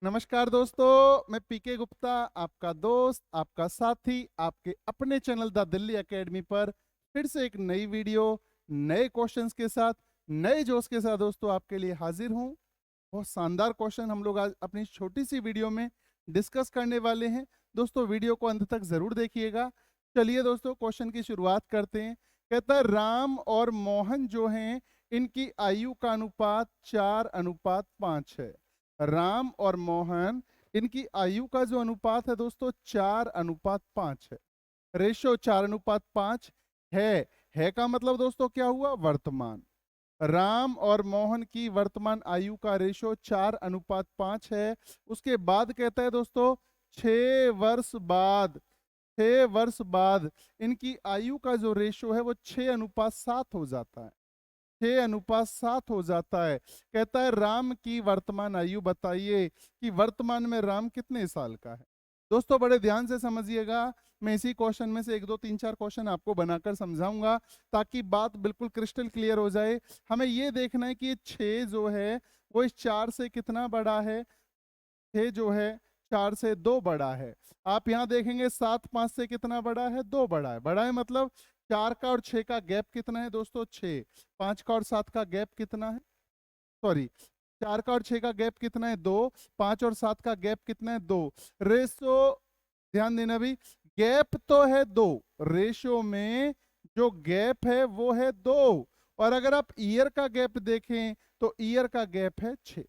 नमस्कार दोस्तों, मैं पीके गुप्ता, आपका दोस्त, आपका साथी, आपके अपने चैनल द दिल्ली एकेडमी पर फिर से एक नई वीडियो, नए क्वेश्चंस के साथ, नए जोश के साथ दोस्तों आपके लिए हाजिर हूं। बहुत शानदार क्वेश्चन हम लोग आज अपनी छोटी सी वीडियो में डिस्कस करने वाले हैं। दोस्तों वीडियो को अंत तक जरूर देखिएगा। चलिए दोस्तों क्वेश्चन की शुरुआत करते हैं। कहता है राम और मोहन जो हैं इनकी आयु का अनुपात 4:5 है। राम और मोहन इनकी आयु का जो अनुपात है दोस्तों 4:5 है। रेशो 4:5 है। है का मतलब दोस्तों क्या हुआ? वर्तमान। राम और मोहन की वर्तमान आयु का रेशो 4:5 है। उसके बाद कहता है दोस्तों 6 वर्ष बाद, 6 वर्ष बाद इनकी आयु का जो रेशो है वो 6:7 हो जाता है। 6:7 हो जाता है। कहता है राम की वर्तमान आयु बताइए कि वर्तमान में राम कितने साल का है। दोस्तों बड़े ध्यान से समझिएगा। मैं इसी क्वेश्चन में से 1 2 3 4 क्वेश्चन आपको बनाकर समझाऊंगा ताकि बात बिल्कुल क्रिस्टल क्लियर हो जाए। हमें ये देखना है कि ये 6 जो है वो इस 4 से कितना बड़ा है। 6 जो है 4 से 2 बड़ा है। आप यहाँ देखेंगे 7 5 से कितना बड़ा है? 2 बड़ा है। बड़ा है मतलब 4 का और 6 का गैप कितना है दोस्तों? 6। 5 का और 7 का गैप कितना है? सॉरी, 4 का और 6 का गैप कितना है? 2। 5 और 7 का गैप कितना है? 2। रेशो, ध्यान देना भी, गैप तो है 2, रेशो में जो गैप है वो है 2। और अगर आप ईयर का गैप देखें तो ईयर का गैप है 6।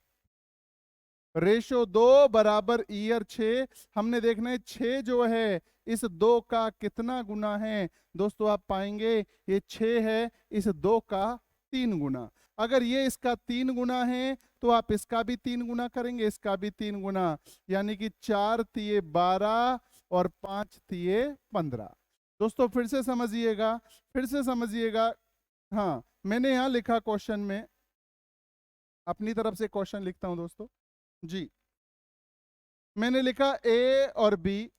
रेशो 2 बराबर ईयर 6। हमने देखना है 6 जो है इस 2 का कितना गुना है। दोस्तों आप पाएंगे ये 6 है इस 2 का 3 गुना। अगर ये इसका 3 गुना है तो आप इसका भी 3 गुना करेंगे, इसका भी 3 गुना, यानी कि 4 तिये 12 और 5 तिये 15। दोस्तों फिर से समझिएगा, फिर से समझिएगा। हाँ, मैंने यहां लिखा क्वेश्चन में, अपनी तरफ से क्वेश्चन लिखता हूं दोस्तों जी। मैंने लिखा ए और बी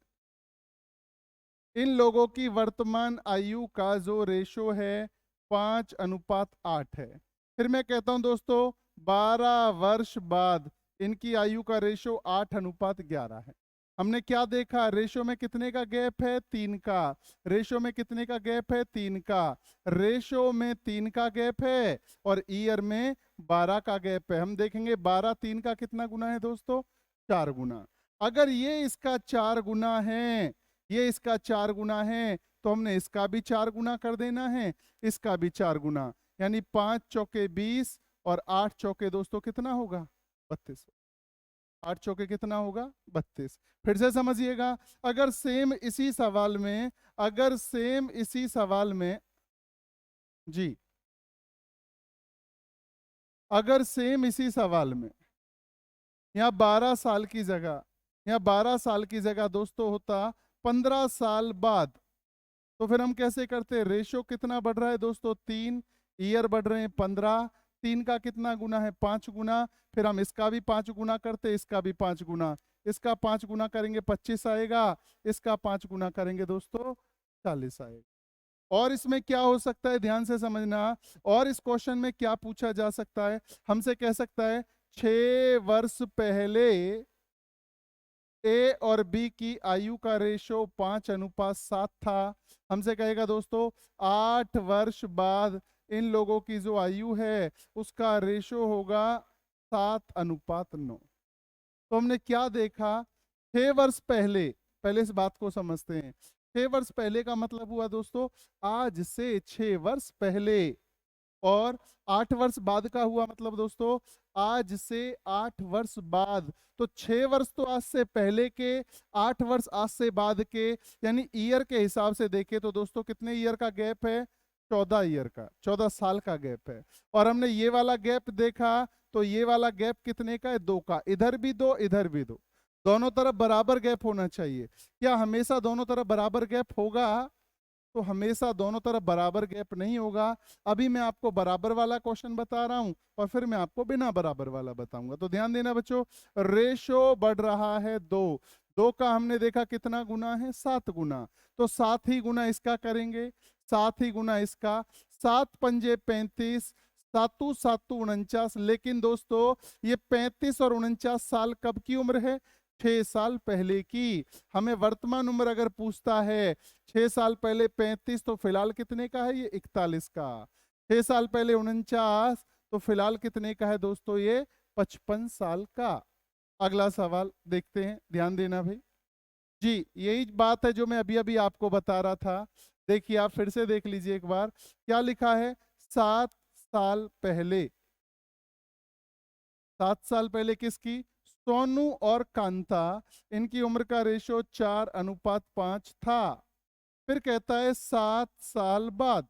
इन लोगों की वर्तमान आयु का जो रेशो है 5:8 है। फिर मैं कहता हूं दोस्तों 12 वर्ष बाद इनकी आयु का रेशो 8:11 है। हमने क्या देखा? रेशो में कितने का गैप है? 3 का। रेशो में कितने का गैप है? 3 का। रेशो में 3 का गैप है और ईयर में 12 का गैप है। हम देखेंगे 12 3 का कितना गुना है दोस्तों? 4 गुना। अगर ये इसका 4 गुना है, ये इसका 4 गुना है, तो हमने इसका भी 4 गुना कर देना है, इसका भी 4 गुना, यानी 5 चौके 20 और 8 चौके दोस्तों कितना होगा? 32। 8 चौके कितना होगा? 32। फिर से समझिएगा। अगर सेम इसी सवाल में, अगर सेम इसी सवाल में जी, अगर सेम इसी सवाल में यहाँ 12 साल की जगह, यहाँ 12 साल की जगह दोस्तों होता 15 साल बाद, तो फिर हम कैसे करते? रेशो कितना बढ़ रहा है दोस्तों? 3। ईयर बढ़ रहे हैं 15। 3 का कितना गुना है? 5 गुना। फिर हम इसका भी 5 गुना करते, इसका भी 5 गुना। इसका 5 गुना करेंगे 25 आएगा, इसका 5 गुना करेंगे दोस्तों 40 आएगा। और इसमें क्या हो सकता है, ध्यान से समझना। और इस क्वेश्चन में क्या पूछा जा सकता है? हमसे कह सकता है 6 वर्ष पहले ए और बी की आयु का रेशो 5:7 था। हमसे कहेगा दोस्तों 8 वर्ष बाद इन लोगों की जो आयु है उसका रेशो होगा 7:9। तो हमने क्या देखा? 6 वर्ष पहले, पहले इस बात को समझते हैं। 6 वर्ष पहले का मतलब हुआ दोस्तों आज से 6 वर्ष पहले। और 8 वर्ष बाद का हुआ मतलब दोस्तों आज से 8 वर्ष बाद। तो 6 वर्ष तो आज से पहले के, 8 वर्ष आज से बाद के, यानी ईयर के हिसाब से देखें तो दोस्तों कितने ईयर का गैप है? 14 ईयर का, 14 साल का गैप है। और हमने ये वाला गैप देखा तो ये वाला गैप कितने का है? 2 का। इधर भी 2, इधर भी 2, दोनों तरफ बराबर गैप होना चाहिए। क्या हमेशा दोनों तरफ बराबर गैप होगा? तो हमेशा दोनों तरफ बराबर गैप नहीं होगा। अभी मैं आपको बराबर वाला क्वेश्चन बता रहा हूं और फिर मैं आपको बिना बराबर वाला बताऊंगा। तो ध्यान देना बच्चों, रेशो बढ़ रहा है 2। 2 का हमने देखा कितना गुना है? 7 गुना। तो 7 ही गुना इसका करेंगे, 7 ही गुना इसका। 7 पंजे 35, सातू सातू 49। लेकिन दोस्तों ये 35 और 49 साल कब की उम्र है? 6 साल पहले की। हमें वर्तमान उम्र अगर पूछता है 6 साल पहले 35, तो फिलहाल कितने का है? ये 41 का। 6 साल पहले 49, तो फिलहाल कितने का है दोस्तों? ये 55 साल का। अगला सवाल देखते हैं, ध्यान देना भाई। जी, यही बात है जो मैं अभी अभी आपको बता रहा था। देखिए, आप फिर से देख लीजिए एक बार, क्या लिखा है? 7 साल पहले। 7 साल पहले किसकी? सोनू और कांता, इनकी उम्र का रेशो 4:5 था। फिर कहता है 7 साल बाद,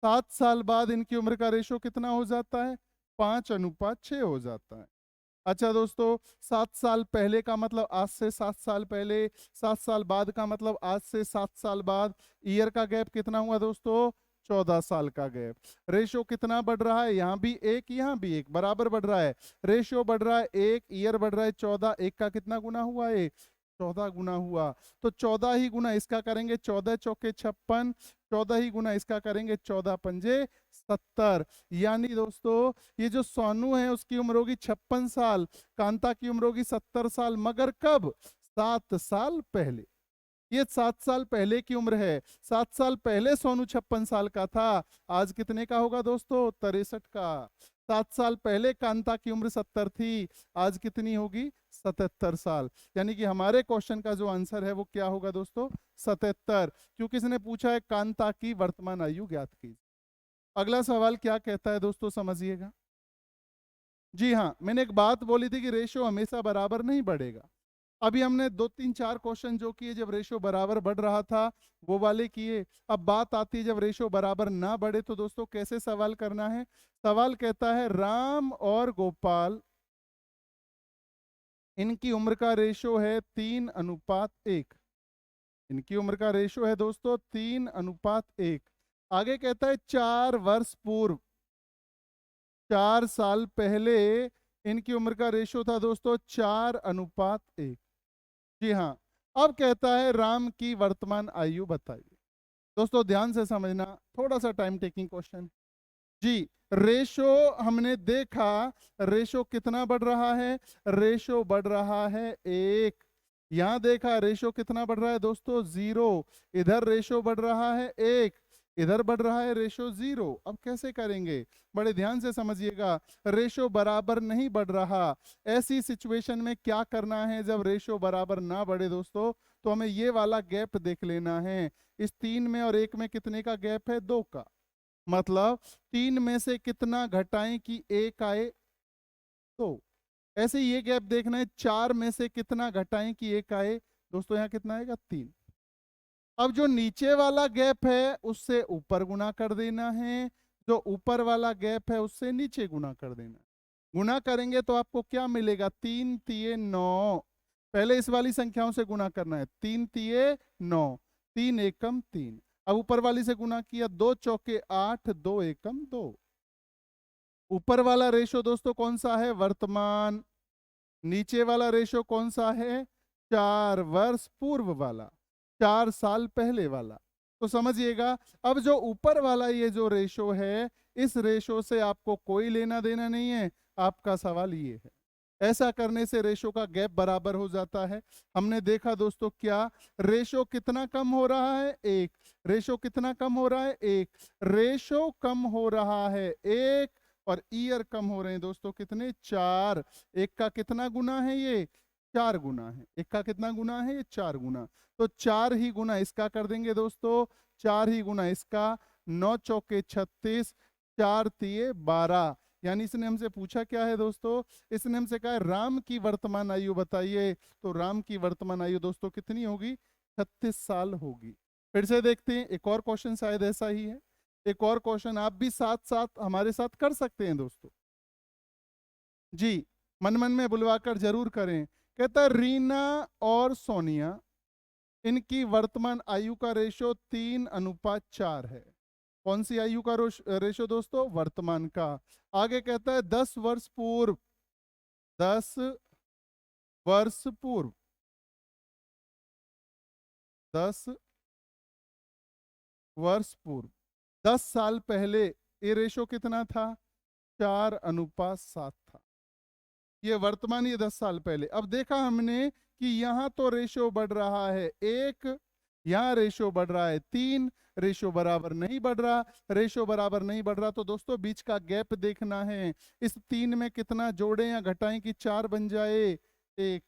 7 साल बाद इनकी उम्र का रेशो कितना हो जाता है? 5:6 हो जाता है। अच्छा दोस्तों, 7 साल पहले का मतलब आज से 7 साल पहले, 7 साल बाद का मतलब आज से 7 साल बाद। ईयर का गैप कितना हुआ दोस्तों? 14 साल का गैप। रेशो कितना बढ़ रहा है? यहाँ भी एक, यहाँ भी एक, बराबर बढ़ रहा है। रेशो बढ़ रहा है एक, ईयर बढ़ रहा है 14। एक का कितना गुना हुआ? एक। 14 गुना हुआ। तो 14 ही गुना इसका करेंगे, 14 चौके 56। 14 ही गुना इसका करेंगे, 14 पंजे 70। यानी दोस्तों ये जो सोनू है उसकी उम्र होगी 56 साल, कांता की उम्र होगी 70 साल, मगर कब? 7 साल पहले। ये 7 साल पहले की उम्र है। 7 साल पहले सोनू 56 साल का था। आज कितने का होगा दोस्तों? 63 का। 7 साल पहले कांता की उम्र 70 थी, आज कितनी होगी? 77 साल। यानी कि हमारे क्वेश्चन का जो आंसर है वो क्या होगा दोस्तों? 77। क्योंकि इसने पूछा है कांता की वर्तमान आयु ज्ञात कीजिए। अगला सवाल क्या कहता है दोस्तों, समझिएगा। जी हाँ, मैंने एक बात बोली थी कि रेशो हमेशा बराबर नहीं बढ़ेगा। अभी हमने 2 3 4 क्वेश्चन जो किए जब रेशो बराबर बढ़ रहा था वो वाले किए। अब बात आती है जब रेशो बराबर ना बढ़े तो दोस्तों कैसे सवाल करना है। सवाल कहता है राम और गोपाल, इनकी उम्र का रेशो है 3:1। इनकी उम्र का रेशो है दोस्तों 3:1। आगे कहता है 4 वर्ष पूर्व, 4 साल पहले इनकी उम्र का रेशो था दोस्तों 4:1। जी हाँ। अब कहता है राम की वर्तमान आयु बताइए। दोस्तों ध्यान से समझना, थोड़ा सा टाइम टेकिंग क्वेश्चन। जी, रेशो हमने देखा, रेशो कितना बढ़ रहा है? रेशो बढ़ रहा है 1। यहां देखा रेशो कितना बढ़ रहा है दोस्तों? 0। इधर रेशो बढ़ रहा है 1, इधर बढ़ रहा है रेशो 0। अब कैसे करेंगे? बड़े ध्यान से समझिएगा। रेशो बराबर नहीं बढ़ रहा। ऐसी सिचुएशन में क्या करना है जब रेशो बराबर ना बढ़े दोस्तों? तो हमें ये वाला गैप देख लेना है। इस 3 में और 1 में कितने का गैप है? 2 का। मतलब 3 में से कितना घटाएं कि 1 आए? तो ऐसे ये गैप देखना है, 4 में से कितना घटाएं कि 1 आए? दोस्तों यहाँ कितना आएगा? 3। अब जो नीचे वाला गैप है उससे ऊपर गुना कर देना है, जो ऊपर वाला गैप है उससे नीचे गुना कर देना है। गुना करेंगे तो आपको क्या मिलेगा? 3 तिये 9। पहले इस वाली संख्याओं से गुना करना है। 3 तिये 9, 3 एकम 3। अब ऊपर वाली से गुना किया, 2 चौके 8, 2 एकम 2। ऊपर वाला रेशो दोस्तों कौन सा है? वर्तमान। नीचे वाला रेशो कौन सा है? 4 वर्ष पूर्व वाला, 4 साल पहले वाला। तो समझिएगा, अब जो ऊपर वाला ये जो रेशो है, इस रेशो से आपको कोई लेना देना नहीं है। आपका सवाल ये है। ऐसा करने से रेशो का गैप बराबर हो जाता है। हमने देखा दोस्तों क्या, रेशो कितना कम हो रहा है? 1। रेशो कितना कम हो रहा है? 1। रेशो कम हो रहा है 1 और ईयर कम हो रहे हैं दोस्तों कितने? 4। एक का कितना गुना है? ये 4 गुना है। एक का कितना गुना है? ये 4 गुना। तो 4 ही गुना इसका कर देंगे दोस्तों, 4 ही गुना इसका। 9 चौके 36, 4 तिये 12। यानी इसने हमसे पूछा क्या है दोस्तों? इसने हमसे कहा है राम की वर्तमान आयु बताइए। तो राम की वर्तमान आयु दोस्तों कितनी होगी? 36 साल होगी। फिर से देखते हैं, एक और क्वेश्चन शायद ऐसा ही है। एक और क्वेश्चन आप भी साथ साथ हमारे साथ कर सकते हैं दोस्तों। जी, मन मन में बुलवाकर जरूर करें। कहता है रीना और सोनिया, इनकी वर्तमान आयु का रेशो 3:4 है। कौन सी आयु का रेशो दोस्तों? वर्तमान का। आगे कहता है 10 वर्ष पूर्व, 10 वर्ष पूर्व, 10 वर्ष पूर्व, 10 साल पहले ये रेशो कितना था? 4:7 था। ये वर्तमान, ये 10 साल पहले। अब देखा हमने कि यहां तो रेशो बढ़ रहा है 1, यहां रेशो बढ़ रहा है 3, रेशो बराबर नहीं बढ़ रहा। रेशो बराबर नहीं बढ़ रहा तो दोस्तों बीच का गैप देखना है। इस 3 में कितना जोड़ें या घटाएं कि 4 बन जाए 1।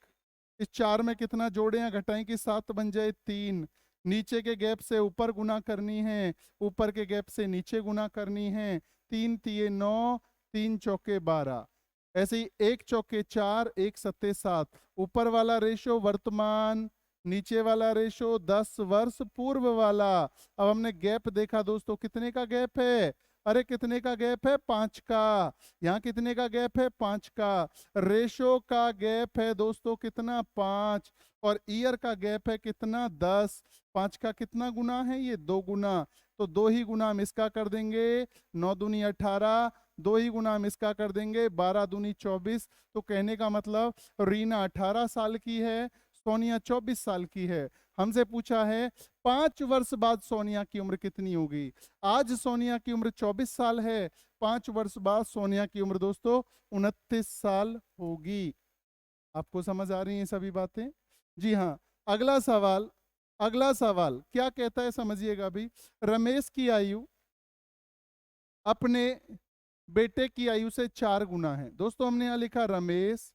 इस 4 में कितना जोड़ें या घटाएं कि 7 बन जाए 3। नीचे के गैप से ऊपर गुना करनी है, ऊपर के गैप से नीचे गुना करनी है। 3 तिये 9, 3 चौके 12। ऐसे ही 1 चौके 4, 1 सत्ते 7। ऊपर वाला रेशो वर्तमान, नीचे वाला रेशो 10 वर्ष पूर्व वाला। अब हमने गैप देखा दोस्तों, कितने का गैप है? अरे कितने का गैप है? 5 का। यहाँ कितने का गैप है? 5 का। रेशो का गैप है दोस्तों कितना? 5। और ईयर का गैप है कितना? 10। 5 का कितना गुना है? ये 2 गुना। तो 2 ही गुना हम इसका कर देंगे, 9 दूनी 18। 2 ही गुना हम इसका कर देंगे, 12 दूनी 24। तो कहने का मतलब रीना 18 साल की है, सोनिया 24 साल की है। हमसे पूछा है 5 वर्ष बाद सोनिया की उम्र कितनी होगी। आज सोनिया की उम्र 24 साल है, 5 वर्ष बाद सोनिया की उम्र दोस्तों 29 साल होगी। आपको समझ आ रही हैं सभी बातें? जी हाँ। अगला सवाल, अगला सवाल क्या कहता है समझिएगा अभी। रमेश की आयु अपने बेटे की आयु से 4 गुना है। दोस्तों हमने यहाँ लिखा रमेश,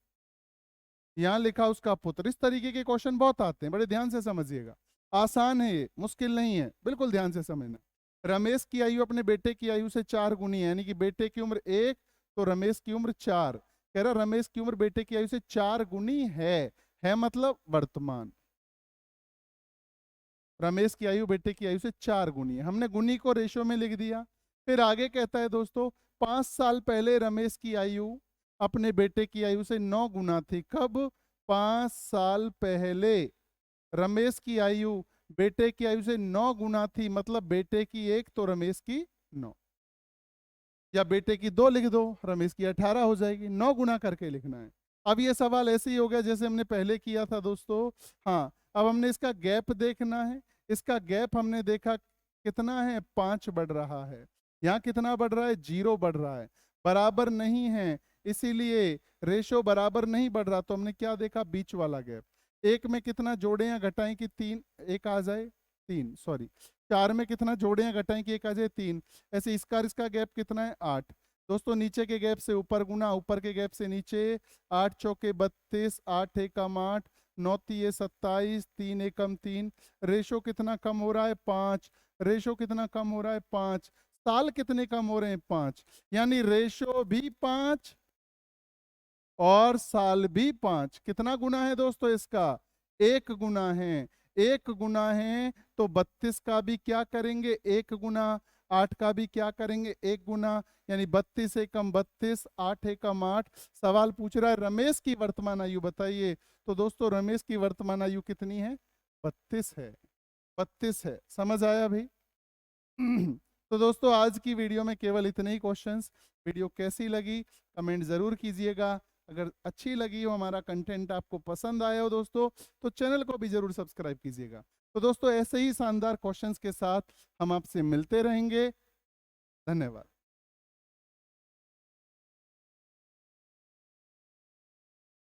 यहाँ लिखा उसका पुत्र। इस तरीके के क्वेश्चन बहुत आते हैं, बड़े ध्यान से समझिएगा। आसान है ये, मुश्किल नहीं है, बिल्कुल ध्यान से समझना। रमेश की आयु अपने बेटे की आयु से 4 गुनी है, यानी कि बेटे की उम्र 1 तो रमेश की उम्र 4। कह रहा रमेश की उम्र बेटे की आयु से 4 गुनी है मतलब वर्तमान। रमेश की आयु बेटे की आयु से 4 गुनी है, हमने गुनी को रेशो में लिख दिया। फिर आगे कहता है दोस्तों 5 साल पहले रमेश की आयु अपने बेटे की आयु से 9 गुना थी। कब? 5 साल पहले रमेश की आयु बेटे की आयु से 9 गुना थी, मतलब बेटे की 1 तो रमेश की 9, या बेटे की 2 लिख दो, रमेश की 18 हो जाएगी। 9 गुना करके लिखना है। अब ये सवाल ऐसे ही हो गया जैसे हमने पहले किया था दोस्तों। हाँ, अब हमने इसका गैप देखना है। इसका गैप हमने देखा कितना है? 5 बढ़ रहा है। यहाँ कितना बढ़ रहा है? 0 बढ़ रहा है, बराबर नहीं है, इसीलिए रेशो बराबर नहीं बढ़ रहा। तो हमने क्या देखा? बीच वाला गैप। 1 में कितना जोड़ें या घटाएं कि 3 1 आ जाए 3, सॉरी 4 में कितना जोड़ें या घटाएं कि 1 आ जाए 3। ऐसे इसका गैप कितना है? 8। दोस्तों नीचे के गैप से ऊपर गुना, ऊपर के गैप से नीचे। 8 चौके 32, 8 एकम 8, 9 तिये 27, 3 एकम 3। रेशो कितना कम हो रहा है? 5। रेशो कितना कम हो रहा है? 5। साल कितने कम हो रहे हैं? 5। यानी रेशो भी 5 और साल भी 5। कितना गुना है दोस्तों इसका? 1 गुना है। 1 गुना है तो 32 का भी क्या करेंगे? 1 गुना। 8 का भी क्या करेंगे? 1 गुना। यानी 32 एकम 32, 8 एकम 8। सवाल पूछ रहा है रमेश की वर्तमान आयु बताइए। तो दोस्तों रमेश की वर्तमान आयु कितनी है? 32 है। 32 है। समझ आया भाई? तो दोस्तों आज की वीडियो में केवल इतने ही क्वेश्चंस। वीडियो कैसी लगी कमेंट जरूर कीजिएगा। अगर अच्छी लगी हो, हमारा कंटेंट आपको पसंद आया हो दोस्तों, तो चैनल को भी जरूर सब्सक्राइब कीजिएगा। तो दोस्तों ऐसे ही शानदार क्वेश्चंस के साथ हम आपसे मिलते रहेंगे। धन्यवाद।